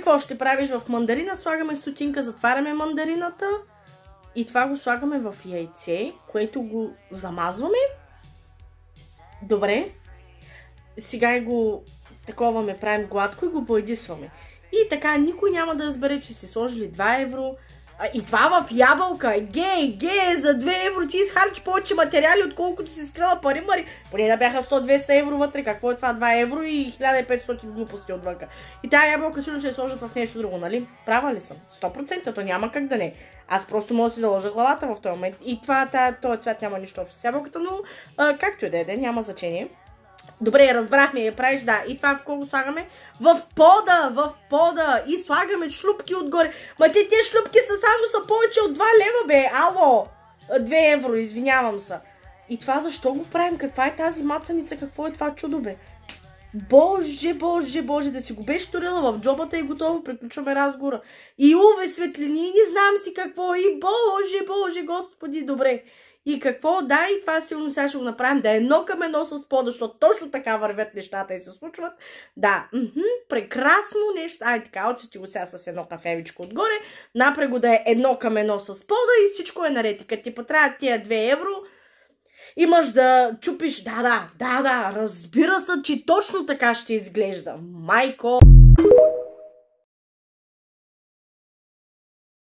какво ще правиш в мандарина? Слагаме стотинка, затваряме мандарината и това го слагаме в яйце, което го замазваме. Добре. Сега го таковаме, правим гладко и го боядисваме. И така никой няма да разбере, че сте сложили 2 евро. И това в ябълка. Гей, за 2 евро ти изхарчи повече материали, отколкото си скрила пари, мари. Поне да бяха 100-200 евро вътре. Какво е това? 2 евро и 1500 глупости отвънка. И тази ябълка сигурно ще я сложат в нещо друго, нали? Права ли съм? 100%, то няма как да не. Аз просто мога да си заложа главата в този момент. И този цвят няма нищо общо с ябълката, но както и да е, няма значение. Добре, разбрахме, я правиш, да. И това в колко слагаме? В пода. И слагаме шлупки отгоре. Ма те шлупки са повече от 2 лева, бе. Ало! 2 евро, извинявам се. И това защо го правим? Каква е тази мацаница? Какво е това чудо, бе? Боже, да си го беше турила в джобата и готово, приключваме разговора. И светлини, не знам си какво. И боже, господи, добре. И какво? Да, и това сигурно сега ще го направим да е 1:1 с пода, защото точно така вървят нещата и се случват. Да, прекрасно нещо. Така, отсвети го сега с едно кафевичко отгоре. Напред го да е 1:1 с пода и всичко е наред. И като ти потрябват тия 2 евро, имаш да чупиш. Да, разбира се, че точно така ще изглежда. Майко!